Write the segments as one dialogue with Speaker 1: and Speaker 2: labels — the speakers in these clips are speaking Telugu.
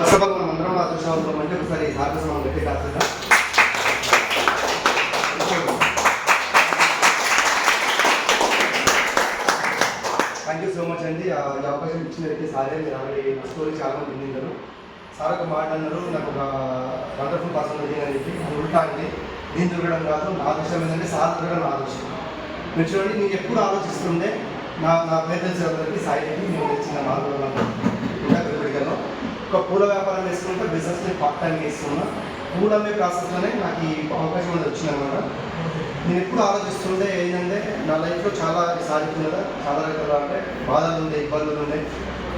Speaker 1: అసలు మనం అందరం అదృష్టవంతం అంటే ఒకసారి సార్కసం గట్టి కాకుండా థ్యాంక్ యూ సో మచ్ అండి. ఈ అవకాశం ఇచ్చినట్టు సారే మీరు ఆల్రెడీ స్టోరీ చాలా మంది విన్నారు. సార్ ఒక మాట అన్నారు, నాకు ఒక వండర్ఫుల్ పర్సన్ ఉంది అని చెప్పి. అది ఉల్టా అండి, నేను దొరకడం కాదు, నా అదృష్టం ఏంటంటే సార్ దొరకడం నా అదృష్టం. మీరు చూడండి, నేను ఎప్పుడు ఆలోచిస్తుండే నా పేరు తెలిసిన అందరికీ సాయి రెడ్డి, నేను తెచ్చిన మాధవలో ఒక పూల వ్యాపారం వేసుకుంటే బిజినెస్ని పార్ట్ టైంగా ఇస్తున్నా. పూల అమ్మే ప్రాసెస్లోనే నాకు ఈ అవకాశం అనేది వచ్చిందన్నమాట. నేను ఎప్పుడు ఆలోచిస్తుండే ఏంటంటే నా లైఫ్లో చాలా సాధించినదా, చాలా రకాల అంటే బాధలు ఉండే, ఇబ్బందులు ఉండే,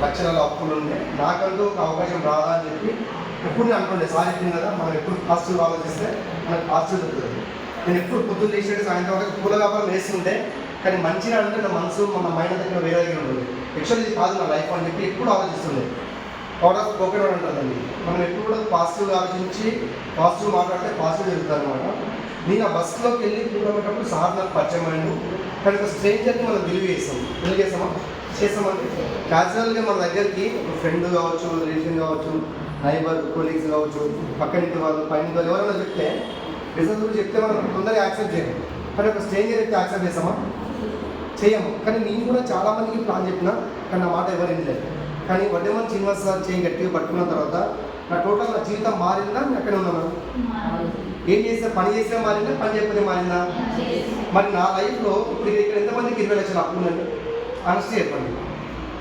Speaker 1: లక్షల అప్పులు ఉండే. నాకంటూ ఒక అవకాశం రాదా అని చెప్పి ఎప్పుడు నేను అనుకుంటే సాధించింది కదా, మనం ఎప్పుడు పాజిటివ్ ఆలోచిస్తే మనకు పాజిటివ్ దొరుకుతుంది. నేను ఎప్పుడు పొద్దున్న లేచినట్టు సాయంత్రం వరకు పూల వ్యాపారం వేస్తుంటే, కానీ మంచిగా అంటే నా మనసు మన మైండ్ దగ్గర వేరే దగ్గర ఉంటుంది. యాక్చువల్లీ ఇది కాదు నా లైఫ్ అని చెప్పి ఎప్పుడు ఆలోచిస్తుండే. పవర్ ఆఫ్ స్పోకెన్ వర్డ్ ఉంటుందండి. మనం ఎప్పుడు కూడా పాజిటివ్గా ఆలోచించి పాజిటివ్ మాట్లాడితే పాజిటివ్ జరుగుతుంది అనమాట. నేను ఆ బస్సులోకి వెళ్ళి కూడబెట్టప్పుడు సార్ నాకు పరిచయం అయ్యాను. కానీ ఒక స్ట్రేంజర్ని మనం విలువ చేస్తామండి. క్యాజువల్గా మన దగ్గరికి ఒక ఫ్రెండ్ కావచ్చు, రిలేషన్ కావచ్చు, నైబర్, కొలీగ్స్ కావచ్చు, పక్కనింటి వాళ్ళు, పైన వాళ్ళు ఎవరైనా చెప్తే బిజినెస్ గురించి చెప్తే మనం తొందరగా యాక్సెప్ట్ చేయము. కానీ ఒక స్ట్రేంజర్ అయితే యాక్సెప్ట్ చేస్తామా? చేయము. కానీ నేను కూడా చాలామందికి ప్లాన్ చెప్పినా, కానీ నా మాట ఎవరు వినలేదు. కానీ వడ్డేమని శ్రీనివాస్ సార్ చేయి గట్టిగా పట్టుకున్న తర్వాత నా టోటల్ నా జీవితం మారిందా? నేను అక్కడే ఉన్నాను. ఏం చేస్తే పని చేస్తే మారిందా, పని చేయకపోతే మారిందా? మరి నా లైఫ్లో ఇప్పుడు ఇక్కడ ఎంతమందికి 20 లక్షల అప్పు ఉందండి? ఆనెస్ట్గా చెప్పండి.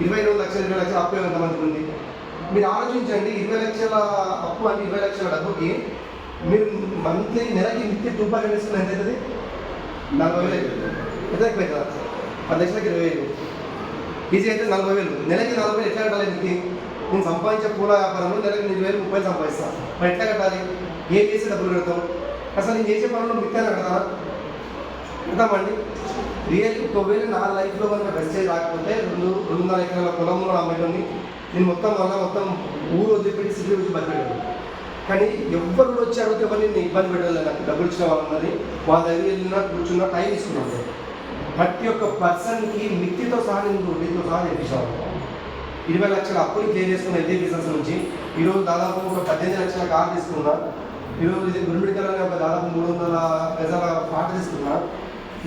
Speaker 1: 22 లక్షలు 20 లక్షల అప్పు ఎంతమందికి ఉంది? మీరు ఆలోచించండి. 20 లక్షల అప్పు అంటే 20 లక్షల డబ్బుకి మీరు మంత్లీ నెలకి నిత్య రూపాయలు వేసుకుని ఎంత అవుతుంది? 40,000 ఎంత ఎక్కువ కదా? 10 లక్షలకి 20,000 ఈజీ అయితే 40,000. నెలకి 40,000 ఎట్లా కట్టాలి? మీకు నేను సంపాదించే పూల వ్యాపారంలో నెలకి 20,000 30,000 సంపాదిస్తాను. మరి ఎట్లా కట్టాలి? ఏం చేసి డబ్బులు కడతాం? అసలు నేను చేసే పనులు మిగతా కడతానా? కడతామండి. రియల్లీ ఒకవేళ నా లైఫ్లో కనుక వెస్టేజ్ రాకపోతే 2.5 ఎకరాల పొలంలో అమ్మేటోని నేను మొత్తం ఊరు వదిలిపెట్టి సిటీ వచ్చి బతిపెట్టాను. కానీ ఎవ్వరు వచ్చి అడిగితే ఎవరు నేను ఇబ్బంది పెట్టలేదు. నాకు డబ్బులు ఇచ్చిన వాళ్ళు ఉన్నది, వాళ్ళ దగ్గర వెళ్ళినా కూర్చున్నా టైం తీసుకున్నాను. ప్రతి ఒక్క పర్సన్కి మిత్తితో సహా నేను వడ్డీతో సహా చేయించాను. 20 లక్షల అప్పుని క్లియర్ చేసుకున్న ఇదే బిజినెస్ నుంచి ఈరోజు దాదాపు ఒక 18 లక్షల కార్ తీసుకున్నా. ఈరోజు ఇది గురుమిడికల్లోనే ఒక దాదాపు 300 గజాల పాట తీసుకున్నా.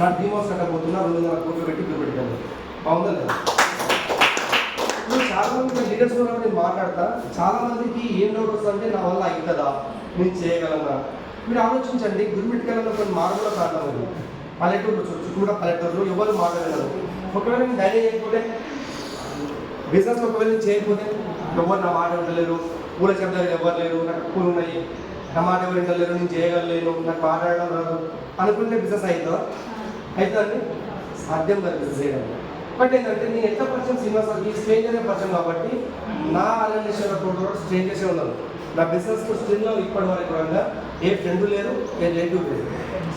Speaker 1: నా డ్రీమ్ హౌస్ కట్టబోతున్నా. 200 కోట్లు పెట్టి గురుమిడికల్లో. బాగుందా లేదా? ఇప్పుడు చాలామంది లీడర్స్ కూడా నేను మాట్లాడతా. చాలామందికి ఏం డౌట్ వస్తుందంటే నా వల్ల అవుతుందా, నేను చేయగలనా? మీరు ఆలోచించండి. గురుమిడికల్లో కొన్ని మార్పుల కారణం ఉంది. పల్లెటూరు చుట్టూ కూడా పల్లెటూరులో ఎవరు మాట్లాడగలరు. ఒకవేళ నేను ధైర్యం చేయకపోతే, బిజినెస్ ఒకవేళ నేను చేయకపోతే ఎవరు నా మాట ఉండలేరు. పూల శబ్దాలు ఎవరు లేరు, నాకు పూలు ఉన్నాయి, నా మాట ఎవరు ఉండలేరు, నేను చేయగలను, నాకు మాట్లాడడం రాదు అనుకుంటే బిజినెస్ అవుతుందా? అవుతుందండి? సాధ్యం కాదు బిజినెస్ చేయడం. బట్ ఏంటంటే నేను ఎంత పరిచయం శ్రీనివాస్ ఈ స్ట్రేంజర్ పరిచయం కాబట్టి నా ఆర్గనైజేషన్ టోటల్ స్ట్రేంజర్సే ఉన్నారు. నా బిజినెస్ స్టిల్లో ఇప్పటి వరకు కూడా ఏ ఫ్రెండ్ లేరు, ఏ రిలేటివ్ లేదు,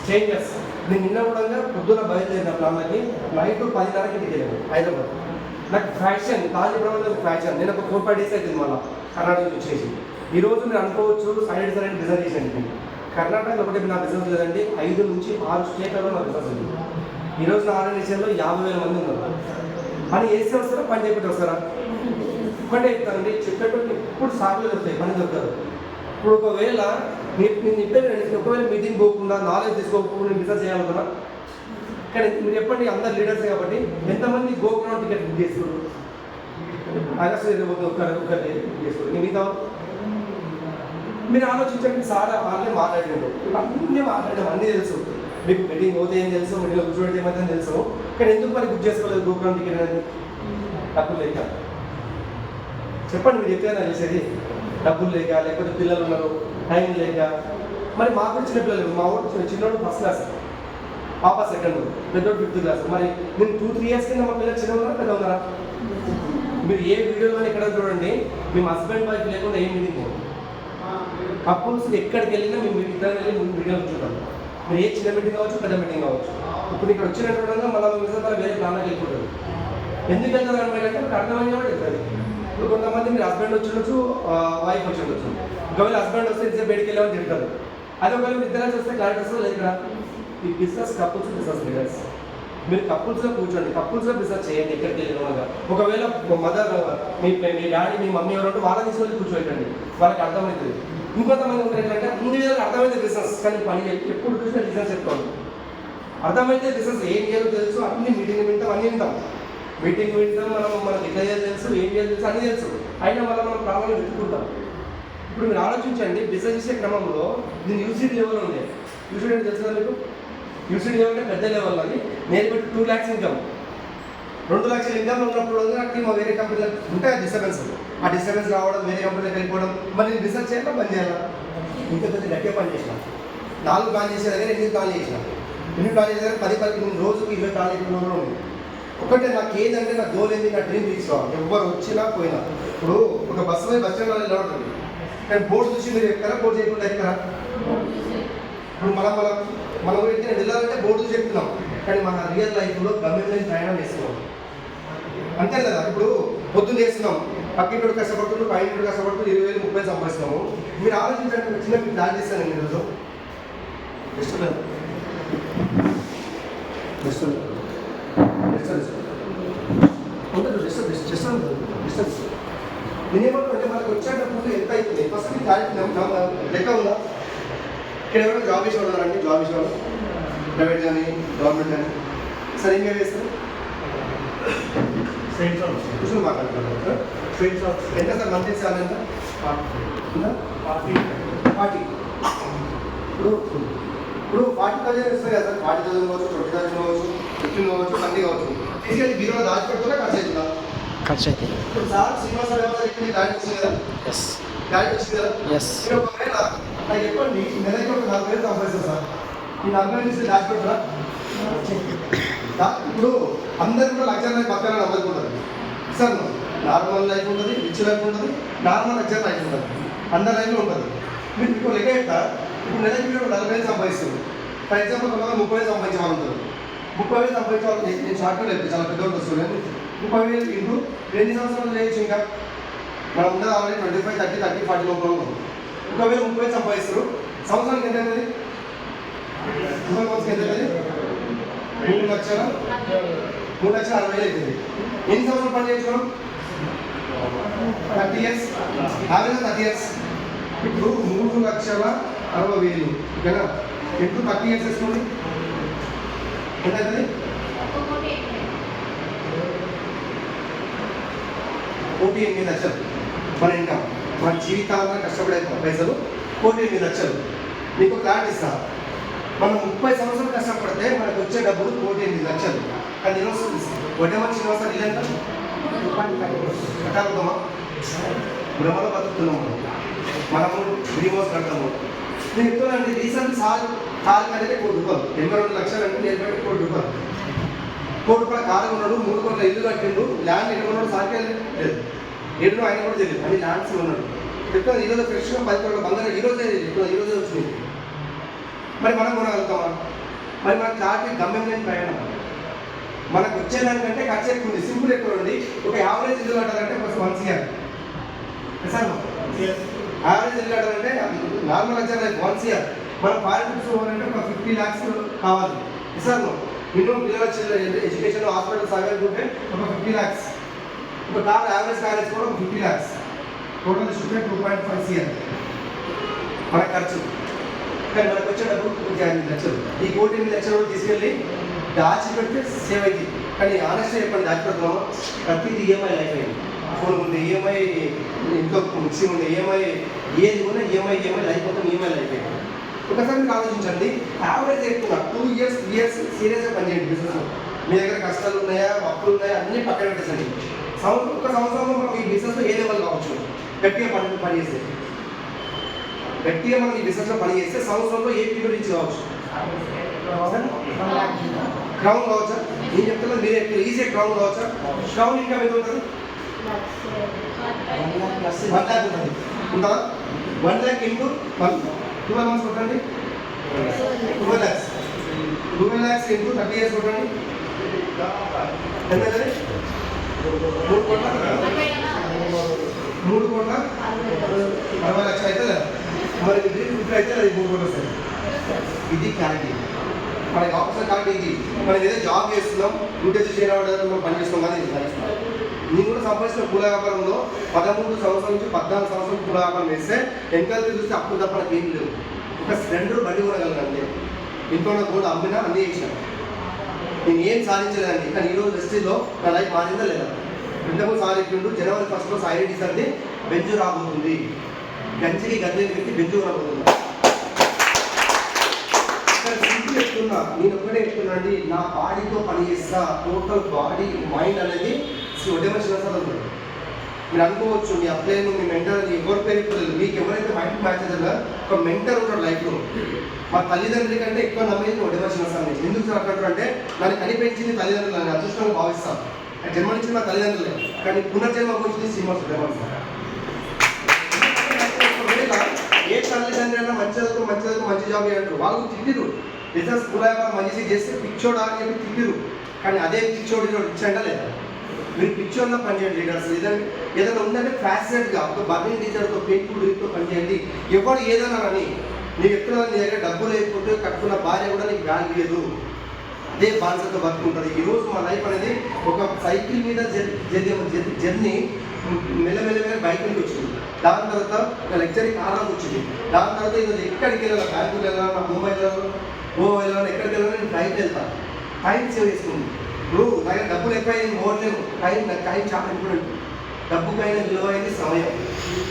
Speaker 1: స్ట్రేంజర్స్. నేను నిన్న కూడా పొద్దున్న బయలుదేరిన ప్లాన్లకి నైట్ 10:30కి ఇంటికి వెళ్ళాను హైదరాబాద్. నాకు ఫ్యాక్షన్ కాలేజీ ఫ్యాక్షన్. నేను ఒక 4-5 డేస్ అవుతుంది మళ్ళీ కర్ణాటక వచ్చేసి. ఈరోజు మీరు అనుకోవచ్చు సైడ్ బిజినెస్ చేసేది. కర్ణాటక ఒకటి నా బిజినెస్ లేదండి, 5 నుంచి 6 స్టేట్లలో నా బిజినెస్ ఉంది. ఈరోజు నా ఆర్గనైజేషన్లో 50,000 మంది ఉన్నారు. పని చేస్తే వస్తారా, పని చేయకపోతే వస్తారా? ఒకటే చెప్తానండి, చెప్పేటప్పుడు ఎప్పుడు సార్లు దొరుకుతాయి, పని దొరుకుతారు. ఇప్పుడు ఒకవేళ నేను చెప్పేది, ఒకవేళ మీటింగ్ పోకుండా నాలెడ్జ్ తీసుకోకుండా నేను బిజినెస్ చేయాలనుకున్నా, కానీ మీరు చెప్పండి, అందరు లీడర్స్ కాబట్టి ఎంతమంది గోకులం టికెట్ బుక్ చేసుకున్నారు? ఆగస్టు 21 ఒకటి బుక్ చేసుకున్నారు. మిగతా మీరు ఆలోచించండి. సార్ వాళ్ళే మాట్లాడినాడు, అన్నీ మాట్లాడడం అన్నీ తెలుసు. మీకు మీటింగ్ పోతే ఏం తెలుసు, మీటింగ్లో కూర్చోబెడితే ఏమైతే తెలుసు. కానీ ఎందుకు మరి బుక్ చేసుకోలేదు గోకులం టికెట్ అనేది? డబ్బులు లేక. చెప్పండి, మీరు చెప్పారా తెలిసేది? డబ్బులు లేక, లేకపోతే పిల్లలు ఉన్నారు, టైం లేక. మరి మాకు చిన్న పిల్లలు, మా ఊరు చిన్నోడు 1st క్లాస్, పాప 2nd, పెద్దోడు 5th క్లాస్. మరి నేను 2-3 ఇయర్స్ కింద మా పిల్లలు చిన్న ఉన్నారా, పెద్ద ఉన్నారా? మీరు ఏ వీడియోలో ఎక్కడ చూడండి, మేము హస్బెండ్ వైఫ్ లేకుండా ఏం మీటింగ్ కపుల్స్ ఎక్కడికి వెళ్ళినా మేము ఇద్దరు వెళ్ళి వీడియోలు చూద్దాం. మీరు ఏ చిన్న మీటింగ్ కావచ్చు, పెద్ద మీటింగ్ కావచ్చు. ఇప్పుడు ఇక్కడ వచ్చినట్టు మళ్ళీ విజయవాడ వేరే ప్లాన్కి వెళ్ళిపోతుంది. ఎందుకు వెళ్తారు అంటే మీకు అర్థమైనా కూడా వెళ్తుంది. ఇప్పుడు కొంతమంది మీరు హస్బెండ్ వచ్చిండొచ్చు, వైఫ్ వచ్చి ఉండొచ్చు. ఒకవేళ హస్బెండ్ వస్తే ఇద్దరు బయటికి వెళ్ళామని తింటారు. అదే ఒకవేళ ఇద్దరు వస్తే క్లారిటీ వస్తుంది లేదు. ఇక్కడ ఈ బిజినెస్ కపుల్స్, బిజినెస్ లీడర్స్ మీరు కపుల్స్గా కూర్చోండి, కపుల్స్గా బిజినెస్ చేయండి. ఎక్కడికి వెళ్ళిన ఒకవేళ మదర్ మీ డాడీ మీ మమ్మీ ఎవరంటే వాళ్ళని తీసుకొని కూర్చోబెట్టండి, వాళ్ళకి అర్థమవుతుంది. ఇంకొంతమంది ఉంటారు ఏంటంటే ఇండివిజువల్గా అర్థమైతే బిజినెస్ కానీ పని ఎప్పుడు చూసినా బిజినెస్ చెప్పుకోండి. అర్థమైతే బిజినెస్ ఏం చేయాలో తెలుసు, అన్ని మీటింగ్ వింటాం, అన్నీ వింటాం. మీటింగ్ వింటాం, మనకి ఎట్లా చేయాలి తెలుసు, ఏం చేయాలి తెలుసు, అన్నీ తెలుసు. అయినా మనం ప్రాబ్లం వెతుక్కుంటాం. ఇప్పుడు మీరు ఆలోచించండి, బిజినెస్ చేసే క్రమంలో దీని యూసిటీ లెవెల్ ఉంది. యూసిటీ అంటే తెలుసు కదా మీకు? యూసిటీ లెవెల్ అంటే పెద్ద లెవెల్ అని. నేను ఇప్పుడు 2 lakhs ఇన్కమ్, 2 లక్షల ఇన్కమ్ ఉన్నప్పుడు నాకు మా వేరే కంపెనీలో ఉంటాయి డిస్టర్బెన్స్. ఆ డిస్టర్బెన్స్ రావడం, వేరే కంపెనీకి వెళ్ళిపోవడం, మరి నేను బిజినెస్ చేయాలా పని చేయాలా? ఇంకా కొంచెం గట్టిగా పని చేసిన 4 ప్లాన్ చేసే దగ్గర 8 ప్లాన్ చేసిన. 8 ప్లాన్ చేసే దగ్గర 10 రోజుకి 20 ప్లాన్ చేయకుండా ఉంది. ఒకటే నాకు ఏదంటే నా గోల్ ఏంది, నా డ్రీమ్ రీచ్ కావాలి. ఎవరు వచ్చినా పోయినా. ఇప్పుడు ఒక బస్సు పోయి బస్ స్టాండ్లో నిలబడుతుంది, కానీ బోర్డు చూసి మీరు ఎక్కరా, బోర్డు చేయకుండా ఎక్కరా? ఇప్పుడు మనం ఎక్కడ వెళ్ళాలంటే బోర్డు చూసి చెప్తున్నాం, కానీ మన రియల్ లైఫ్లో గమ్యం ప్రయాణం చేస్తున్నాం. అంతే కదా? ఇప్పుడు పొద్దున్న చేస్తున్నాం, పక్కింటి కష్టపడుతున్నాం, పైన కష్టపడుతున్నాం, 20,000 30,000 సంపాదిస్తున్నాము. మీరు ఆలోచించండి, చిన్న మీకు ప్లాన్ చేస్తాను నేను ఈరోజు. నేనేమంటే మనకు వచ్చేటప్పుడు ఎంత అవుతుంది ఫస్ట్ లెక్క ఉందా? ఇక్కడ ఎవరైనా జాబ్ చేసి ఉన్నారండి, జాబ్ చేసి వాళ్ళు ప్రైవేట్ కానీ గవర్నమెంట్ కానీ. సార్ ఏం వేస్తారు? కూర్చొని మాట్లాడుతున్నారు. ఎంత సార్ మంత్లీ సార్ ఎంత? 40. ఇప్పుడు 40,000 ఇస్తారు కదా సార్. 40,000 కావచ్చు, 20,000 కావచ్చు, 15 కావచ్చు, 20 కావచ్చు. తీసుకెళ్ళి బీరోలో దాచిపెడుతున్నా ఖర్చు అవుతుందా? ఖర్చు అవుతుంది. ఇప్పుడు సార్ శ్రీనివాస గారి వచ్చింది కదా, గాడి వచ్చింది కదా. మీరు ఒకవేళ నాకు చెప్పండి, నెలకి ఒక 40,000 సంపాదిస్తారు సార్. ఈ 40,000 తీసుకెళ్ళి దాచిపెడతారా? ఇప్పుడు అందరు కూడా లగ్జరీ పక్కన అవ్వకుంటారు సార్. నార్మల్ లైఫ్ ఉంటుంది, రిచ్ లైఫ్ ఉంటుంది, నార్మల్ లగ్జరీ లైఫ్ ఉంటుంది, అందరి లైఫ్లో ఉంటుంది. మీరు ఇప్పుడు లెక్క చెప్తా. ఇప్పుడు నెలకి మీరు 40,000 సంపాదిస్తుంది. ఫర్ ఎగ్జాంపుల్ 30,000 సంపాదించే వాళ్ళు ఉంటారు. 30,000 సంపాదించే వాళ్ళు నేను షార్ట్గా లేదు, చాలా పెద్ద వస్తుంది. 30,000 ఇంటూ 2 సంవత్సరాలు చేయొచ్చు. ఇంకా మనం అందరూ ఆల్రెడీ 25, 30, 40 లోపల ఉన్నాం. 30,000 సంపాదిస్తారు. సంవత్సరానికి ఎంత అవుతుంది? 12 మంత్స్కి ఎంత అవుతుంది? 3,60,000 అవుతుంది. ఎన్ని సంవత్సరాలు పని చేయించుకోవడం? 30 years, యావరేజ్ 30 years. ఇప్పుడు 3,60,60,000 ఓకేనా? ఇంటూ 30 years వేసుకోండి, ఎంత అవుతుంది? 1,8 లక్షలు మన ఇన్కమ్. మన జీవితాల్లో కష్టపడే పైసలు 1,8 లక్షలు. మీకు క్లారిటీ ఇస్తా. మనం 30 సంవత్సరాలు కష్టపడితే మనకు వచ్చే డబ్బులు 1,8 లక్షలు. కానీ నేను వడ్డేమని శ్రీనివాస ఇల్లంతా కట్టాలమ్మా, భ్రమలో బతుకుతున్నాము మనము, డ్రీమోస్ కడతాము. నేను చెప్తున్నానండి, రీసెంట్ కారు అనేది 1 కోటి రూపాయలు, 82 లక్షలు అంటే 1 కోటి రూపాయలు. 1 కోటి రూపాయల కారు ఉన్నాడు, 3 కోట్ల ఇల్లు కట్టిండు, ల్యాండ్ ఎక్కడ ఉన్నాడు సార్కే లేదు, ఎన్నో ఆయన కూడా తెలియదు, అని ల్యాండ్స్ ఉన్నాడు. చెప్తాను ఈరోజు ఫ్రెష్గా 10 కోట్ల బంగారం ఈరోజే వచ్చింది. మరి మనం కొనగలుగుతామా? మరి మన క్లారిటీ గమ్యం లేని ప్రయాణం. మనకు వచ్చేదానికంటే ఖర్చు ఎక్కువ ఉంది. సింపుల్ ఎక్కువ ఉంది. ఒక యావరేజ్ ఇల్లు కట్టాలంటే ఫస్ట్ 1 CR సార్. యావరేజ్ ఇల్లు కట్టాలంటే నార్మల్ వచ్చే 1 CR. మనం పారిటిక్స్ పోవాలంటే ఒక 50 lakhs కావాలి సార్. మినిమం పిల్లల ఎడ్యుకేషన్, హాస్పిటల్ సాగాలనుకుంటే ఒక 50 lakhs. ఒక కార్ యావరేజ్ కార్ వేసుకోవడం ఒక 50 lakhs. టోటల్ చూస్తే 2.5 CR మన ఖర్చు. కానీ మనకు వచ్చే డబ్బు 1,8 లక్షలు. ఈ 1,8 లక్షలు తీసుకెళ్ళి దాచిపెడితే సేవ్ అయింది. కానీ ఆనెస్ట్గా చెప్పండి, దాచిపెడుతున్నామా? ప్రతిదీ ఈఎంఐ లైఫ్ అయింది. ఫోన్ ఉంది ఈఎంఐ, ఇంట్లో మిక్సీ ఉంది ఈఎంఐ, ఏది కూడా ఈఎంఐ లైఫ్ మొత్తం ఈఎంఐ లైఫ్ అయింది. ఒకసారి మీరు ఆలోచించండి, యావరేజ్ చెప్తున్నా 2 years 3 years సీరియస్గా పనిచేయండి బిజినెస్లో. మీ దగ్గర కష్టాలు ఉన్నాయా, అప్పులు ఉన్నాయా, అన్నీ పక్కన పెట్టేసండి. ఒక సంవత్సరంలో మనం ఈ బిజినెస్లో ఏ లెవెల్ కావచ్చు, గట్టిగా పని చేస్తే, గట్టిగా మనం ఈ బిజినెస్లో పని చేస్తే సంవత్సరంలో ఏ పీరియడ్ రీచ్ కావచ్చు. క్రౌన్ కావచ్చా? నేను చెప్తున్నా, మీరే ఈజీగా క్రౌన్ కావచ్చా? క్రౌన్ ఇన్కమ్ ఎంత ఉంటుంది? 1 lakh ఉంటుంది. ఉంటుందా? 1 lakh ఇంటూ 12 months కొట్టండి, 12 lakhs. 12 lakhs ఇంటూ 30 years కొట్టండి, ఎంత అవుతుంది? 3 కోట్ల 60 లక్షలు అవుతుందా? మరి డ్రీమ్ 50 అయితే అది 3 కోట్లు వస్తుంది. ఇది క్లారిటీ. మనకి ఆప్షన్ కాబట్టి ఇది మనం ఏదో జాబ్ చేస్తున్నాం యూటీసీ చేయడం మనం పని చేస్తాం కానీ ఇది చేస్తున్నాం. నేను కూడా సంపాదించిన పూల వ్యాపారంలో 13 సంవత్సరాల నుంచి 14 సంవత్సరాలు పూల వ్యాపారం వేస్తే వెనకాల చూస్తే అప్పుడు తప్ప నాకు ఏం లేవు. ఒక సిలిండర్ బండి కొనగలను అంతే. ఇంట్లో కూడా అమ్మినా అన్నీ చేసినాను. నేను ఏం సాధించలేదండి. కానీ ఈరోజు వెస్టీలో నా లైఫ్ మారిందా లేదా? ఇంతకుముందు సార్ చెప్పిండు జనవరి 1 సాయిరెడ్డి సార్ది బెంచ్ రాబోతుంది, గంచికి గద్దెకి పెట్టి బెంచ్ రాబోతుంది. సింపుల్ చెప్తున్నా, నేను ఒక్కడే చెప్తున్నా అండి, నా బాడీతో పని చేస్తా. టోటల్ బాడీ మైండ్ అనేది ఉంటుంది. మీరు అనుకోవచ్చు మీ అప్లైన్ మీ మెంటర్ ఎవరి పేరు చెప్పలేదు, మీకు ఎవరైతే మైండ్ మ్యాచ్ అవుతుందో ఒక మెంటర్ ఉంటాడు లైఫ్లో. మా తల్లిదండ్రుల కంటే ఎక్కువ నమ్మేది ఒడేమర్షన్ సార్. ఎందుకు సార్ అక్కడ అంటే నన్ను కనిపించింది తల్లిదండ్రులు, నన్ను అదృష్టంగా భావిస్తాను. జన్మనిచ్చింది మా తల్లిదండ్రులే, కానీ పునర్జన్మ వచ్చింది సినిమా సుబ్రహ్మణ్యం సార్. ఏ తల్లిదండ్రులు అయినా మంచి చదువుకో మంచి జాబ్ చేయంటారు, వాళ్ళు తిట్టిరు. బిజినెస్ స్కూల్ మంచి చేస్తే పిచ్చోడా అని చెప్పి తిట్టిరు. కానీ అదే పిచ్చోడు ఇచ్చంట లేదా? మీరు పిచ్చోడ్లో పనిచేయండి లీడర్స్. ఏదైనా ఉందంటే ఫ్యాసినేట్గా ఒక బర్నింగ్ టీచర్తో పెయింట్ పనిచేయండి. ఎవరు ఏదైనా అని నీకు ఎక్కడ నీ దగ్గర డబ్బు లేకపోతే కట్టుకున్న భార్య కూడా నీకు వాల్యూ లేదు, అదే బాధ్యతతో బతుకుంటుంది. ఈరోజు మా లైఫ్ అనేది ఒక సైకిల్ మీద జర్నీ మెల్లమెల్లగా బైక్ నుంచి వచ్చింది. దాని తర్వాత లెక్చరింగ్ ఆరాకు వచ్చింది. దాని తర్వాత ఈరోజు ఎక్కడికి వెళ్ళాలి, బ్యాంకుకి వెళ్ళాలి, ముంబై వెళ్ళాలి, ఎక్కడికి వెళ్ళాలి, నేను ఫ్లైట్ వెళ్తాను. టైం సేవ్ చేసుకుంది. ఇప్పుడు దగ్గర డబ్బులు ఎక్కువైంది ఓడలేము, టైం చాలా ఇంపార్టెంట్. డబ్బుకైనా విలువైంది సమయం.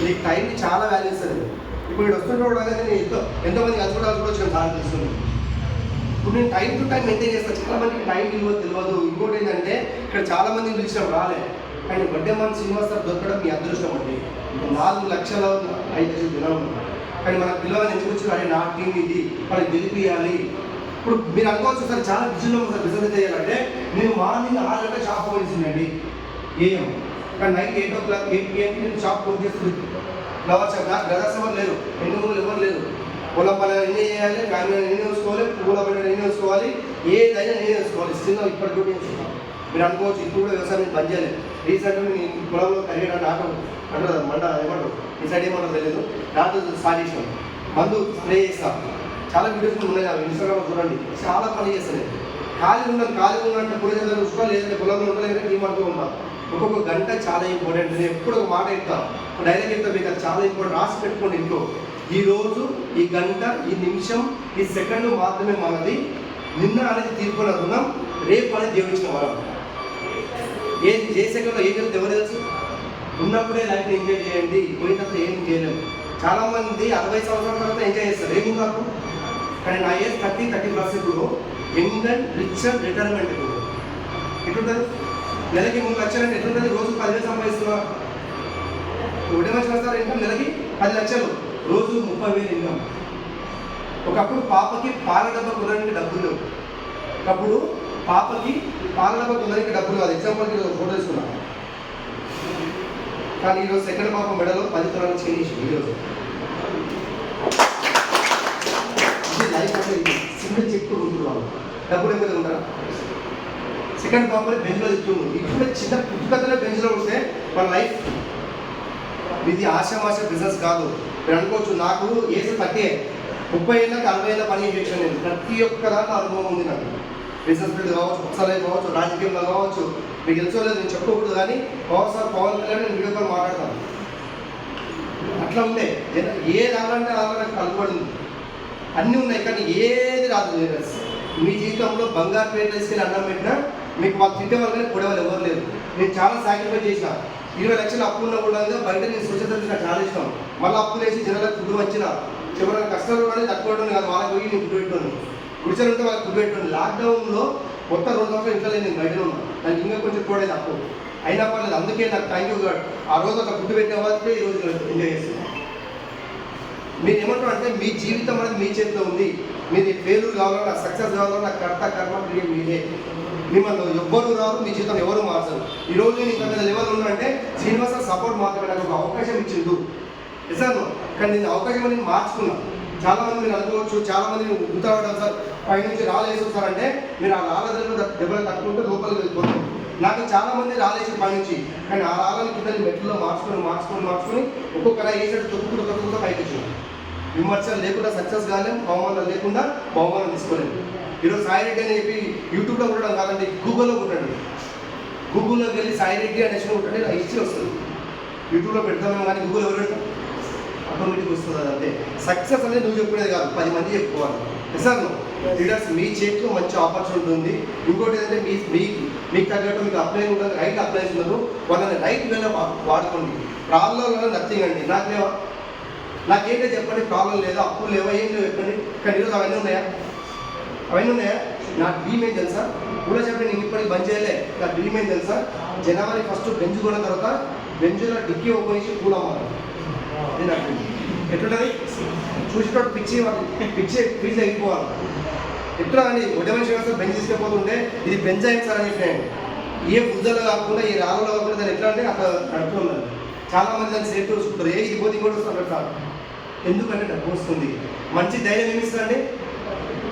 Speaker 1: నీకు టైంకి చాలా వాల్యూ ఇస్తుంది. ఇప్పుడు నేను వస్తుంటే నేను ఎంతోమంది కలుసుకోవచ్చు చాలా తెలుస్తుంది. ఇప్పుడు నేను టైం టు టైం మెయింటైన్ చేస్తాను. చాలా మందికి టైం విలువ తెలియదు. ఇంకోటి ఏంటంటే ఇక్కడ చాలా మందిని పిలిచినాం రాలే, కానీ వడ్డేమాన్ శ్రీనివాస్ సార్ దొరకడం మీ అదృష్టం అండి. 4 లక్షల 5 లక్షల జనాలు ఉన్నారు, కానీ మనకు పిల్లలు ఎందుకు వచ్చి అదే నా టీం ఇది మనకి గెలిపియాలి. ఇప్పుడు మీరు అనుకోవచ్చు సార్ చాలా బిజీలో సార్ బిజినెస్ చేయాలంటే నేను మార్నింగ్ 6 గంటల షాప్ పోయిందండి ఏఎం, కానీ నైట్ 8 o'clock 8 PM నేను షాప్ క్లోజ్ చేస్తుంది. ఫ్లవర్స్ బ్రదర్స్ ఎవరు లేరు, ఎండుమూలు ఎవరు లేరు. పొలం పనులు నేనే చేయాలి, ఫ్యామిలీ నేనే చూసుకోవాలి, పూల పనులు నేనే చూసుకోవాలి, ఏదైనా నేనే చూసుకోవాలి. చిన్న ఇప్పటికి కూడా చూసుకోవాలి. మీరు అనుకోవచ్చు ఇప్పుడు కూడా వ్యవసాయం బంద్ చేయలేదు. రీసెంట్గా నేను పొలంలో కరిగేట నాటం అంటారు మంట ఏమంటారు ఈ సైడ్ ఏమంటారు తెలియదు, నాటు స్టార్ట్ చేసినాం. మందు స్ప్రే చేస్తాం. చాలా వీడియోస్ ఉన్నాయి ఇన్స్టాగ్రామ్లో చూడండి. చాలా పని చేస్తాను. ఖాళీ ఉన్నట్టు పొలం చూసుకోవాలి, లేదంటే పొలంలో ఉండలేదు టీం అంటూ ఉన్నాం. ఒక్కొక్క గంట చాలా ఇంపార్టెంట్. నేను ఎప్పుడు ఒక మాట చెప్తాను, డైరెక్ట్ చెప్తా, మీకు అది చాలా ఇంపార్టెంట్. రాసి పెట్టుకోండి ఇంట్లో. ఈరోజు ఈ గంట ఈ నిమిషం ఈ సెకండ్ మాత్రమే మనది. నిన్న అనేది తీర్పున రుణం, రేపు అనేది జీవించిన వరం. ఏ సెకండ్లో ఏం తెలుసు ఎవరు తెలుసు? ఉన్నప్పుడే లైఫ్ని ఎంజాయ్ చేయండి, పోయినప్పుడు ఏం చేయలేము. చాలామంది 60 సంవత్సరాల తర్వాత ఎంజాయ్ చేస్తారు, ఏమి నాకు. కానీ నా ఏజ్ 30+ ఇప్పుడు young and rich and retirement ఎట్లుంటుంది. నెలకి 3 లక్షలు అంటే ఎట్లుంటుంది? రోజు 10,000 సంపాదిస్తున్నా. ఉడేమని చేస్తారు ఇన్కమ్ నెలకి 10 లక్షలు, రోజు 30,000 ఇన్కమ్. ఒకప్పుడు పాపకి పాల డబ్బా కొనడానికి డబ్బులు లేవు. ఒకప్పుడు పాపకి పాల డబ్బా కొనడానికి డబ్బులు కాదు. ఎగ్జాంపుల్కి ఫోటో తీసుకున్నాను. కానీ ఈరోజు సెకండ్ పాప మెడలో 10 తులాలు చేసి ఈరోజు ఇది లైఫ్ అంటే ఇది సింగిల్ చెక్ ఉంటున్నాను. డబ్బులు ఏమైనా ఉంటారా? సెకండ్ పాపని బెంచ్లో తిట్టున్నాను. ఇప్పుడు చిన్న పుట్టుకతలో బెంచ్లో ఉంటే మన లైఫ్ ఇది ఆశామాష బిజినెస్ కాదు. మీరు అనుకోవచ్చు నాకు ఏజ్ 30, 30 ఏళ్ళకి 60 ఏళ్ళ పని చేసాను నేను. ప్రతి ఒక్క దాంట్లో అనుభవం ఉంది నాకు. బిజినెస్ ఫీల్డ్ కావచ్చు, పుస్తకాలు కావచ్చు, రాజకీయంలో కావచ్చు. మీకు తెలుసుకోలేదు నేను చెప్పకూడదు, కానీ పవన్ కళ్యాణ్ నేను వీడియో కాల్ మాట్లాడతాను. అట్లా ఉండే ఏ రావాలంటే నాకు కలుపడింది. అన్నీ ఉన్నాయి, కానీ ఏది రాదు. మీ జీవితంలో బంగారు పేరు తీసుకెళ్ళి అన్నం పెట్టినా మీకు వాళ్ళు తిట్టేవాళ్ళు కానీ పొడేవాళ్ళు ఎవరు లేరు. నేను చాలా సాక్రిఫైస్ చేసిన. 20 లక్షలు అప్పు ఉన్న కూడా బయట నేను స్వచ్ఛత నాకు చాలా ఇష్టం. మళ్ళీ అప్పులు వేసి జనాలకు ఫుడ్ వచ్చిన చివరికి కష్టాలు కూడా తక్కువ కాదు. వాళ్ళకి పోయి నేను ఫుడ్ పెట్టాను, గుడిసెలు ఉంటే వాళ్ళకి ఫుడ్ పెట్టాను. లాక్డౌన్లో మొత్తం 2 సంవత్సరాలు ఇంట్లో నేను బయటలో ఉన్నాను. నాకు ఇంకా కొంచెం కూడా తప్పు అయినా పర్లేదు. అందుకే నాకు థ్యాంక్ యూ గాడ్. ఆ రోజు ఒక ఫుడ్ పెట్టిన వాళ్ళకి ఈరోజు ఎంజాయ్ చేస్తున్నాను. మీరు ఏమంటారు అంటే మీ జీవితం అనేది మీ చేతిలో ఉంది. మీరు ఫెయిల్యూర్ కావాలన్నా సక్సెస్ కావాలన్నా కర్మ క్రియ మీదే. మిమ్మల్ని ఎవ్వరు రాదు, మీ జీవితం ఎవరు మార్చరు. ఈరోజు నేను ఇంకా మీద లెవెల్ ఉన్నానంటే శ్రీనివాస సపోర్ట్ మాత్రమే నాకు ఒక అవకాశం ఇచ్చిండు నిజాను. కానీ నేను అవకాశం అనేది మార్చుకున్నాను. చాలామంది మీరు అనుకోవచ్చు, చాలామంది గుర్తుపడ్డాను సార్ పైనుంచి రాలేసి వస్తారంటే మీరు ఆ రాళ్ళ దెబ్బలు తట్టుకుంటే లోపలికి వెళ్ళిపోతారు. నాకు చాలామంది రాలేసి పైనుంచి, కానీ ఆ రాళ్ళని కింద మెట్లో మార్చుకొని ఒక్కొక్కరా వేసేట్టు తొక్కుకుంటూ పైకి వచ్చినాం. విమర్శలు లేకుండా సక్సెస్ కాలేము, అవమానాలు లేకుండా బహుమానం తీసుకోలేము. ఈరోజు సాయి రెడ్డి అని చెప్పి యూట్యూబ్లో ఉండడం కాదండి, గూగుల్లో కొట్టండి. గూగుల్లోకి వెళ్ళి సాయి రెడ్డి అనేసి కొట్టండి, నాకు హిస్టరీ వస్తుంది. యూట్యూబ్లో పెడతామేమో కానీ గూగుల్ ఎవరు పెడతాం? ఆటోమేటిక్ వస్తుంది. అది అంతే. సక్సెస్ అనేది నువ్వు చెప్పుకునేది కాదు, 10 మంది చెప్పుకోవాలి. సార్ లీడర్స్ మీ చేతిలో మంచి ఆపర్చునిటీ ఉంది. ఇంకోటి ఏంటంటే మీకు తగ్గట్టు మీకు అప్లై ఉంటుంది, రైట్ అప్లై ఉన్నారు, వాళ్ళని రైట్ వేలో వాడుకోండి. ప్రాబ్లంలో నథింగ్ అండి. నాకు లేవా? నాకేంటో చెప్పండి, ప్రాబ్లం లేదా, అప్పులు లేవా, ఏం లేవు చెప్పండి. కానీ ఈరోజు అవన్నీ ఉన్నాయా? నా డ్రీమ్ ఏం తెలుసా? కూడా చెప్పండి, నేను ఇప్పటికి బంద్ చేయలే. నా డ్రీమ్ ఏం తెలుసా? జనవరి 1 బెంచ్ కొన్న తర్వాత బెంచ్లో డిక్కీ ఓపెన్ చేసి కూలమ్మాలి. అది నా డ్రీమ్. ఎట్లుంటుంది? చూసేటప్పుడు పిచ్చి ఫీజు అయిపోవాలి. ఎట్లా అండి, ఒడ్డే మనిషి వ్యవస్థ బెంచ్ తీసుకెళ్ళిపోతుంటే ఇది బెంచ్ అయింది సార్ అని చెప్పినాను. ఏ బుద్ధలో కాకుండా ఏ రాళ్ళలో కాకుండా దాన్ని ఎట్లా అంటే అట్లా నడుపుతున్నారు. చాలామంది దాన్ని సేఫ్టీ చూసుకుంటారు. ఇది పోతే ఇంకోటి వస్తారు సార్. ఎందుకంటే డబ్బు వస్తుంది. మంచి ధైర్యం ఏమిస్తారండి?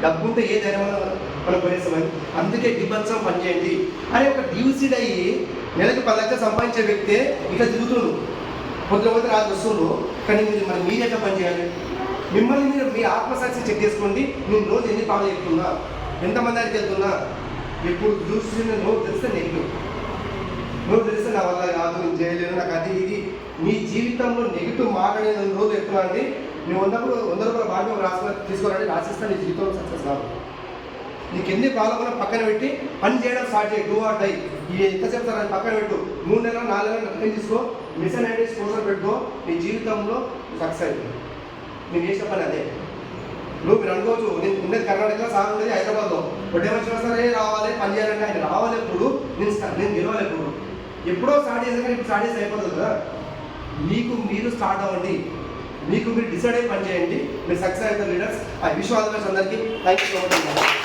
Speaker 1: డబ్బు ఉంటే ఏ ధైర్యం మనం కొనేస్తామని. అందుకే డిబత్సం పనిచేయండి. అరే ఒక డ్యూసీడ్ అయ్యి నెలకు 10 లక్షలు సంపాదించే వ్యక్తే ఇట్లా తిరుగుతుండ్రు, పొద్దున రాజు వస్తుండ్రు. కానీ మీరు ఎట్లా పనిచేయాలి? మిమ్మల్ని మీరు మీ ఆత్మసాక్షి చెక్ చేసుకోండి. నేను రోజు ఎన్ని పాలు చెప్తున్నా, ఎంతమంది దగ్గరికి వెళ్తున్నా. ఇప్పుడు చూసిన నోరు తెలిస్తే నెగిటివ్, నోరు తెలిస్తే నా వల్ల కాదు, నేను చేయలేను, నాకు అది ఇది. మీ జీవితంలో నెగిటివ్ మాట్లాడే రోజు ఎత్తున్నా అండి. నువ్వు 100 రూపాయల బాగా తీసుకోవాలంటే రాసిస్తా, నీ జీవితంలో సక్సెస్ కాదు. నీకు ఎన్ని ప్రాబ్లం పక్కన పెట్టి పని చేయడం స్టార్ట్ చేయి. Do or die. ఇది ఎంత చెప్తారని పక్కన పెట్టు. 3 నెలలు 4 నెలలు అర్థం తీసుకో. మిషన్ ఐడెంటిటీ స్పోన్సర్ పెట్టుకో. నీ జీవితంలో సక్సెస్ అవుతుంది. నేను చేసిన పని అదే. మీరు అనుకోవచ్చు, నేను ఉండేది కర్ణాటకలో, సార్ ఉండేది హైదరాబాద్లో. ఒడ్డే మనిషి వస్తారే రావాలి పని చేయాలంటే ఆయన రావాలి. ఎప్పుడు నేను గెలవాలి. ఎప్పుడో స్టార్ట్ చేసాక ఇప్పుడు స్టార్ట్ చేసి అయిపోతుంది కదా. మీకు మీరు స్టార్ట్ అవ్వండి. మీకు మీరు డిసైడ్ అయ్యి పని చేయండి. మీరు సక్సెస్ అవుతారు లీడర్స్. ఆ విష్ ఆల్ ది బెస్ట్ అందరికీ. Thank you so much.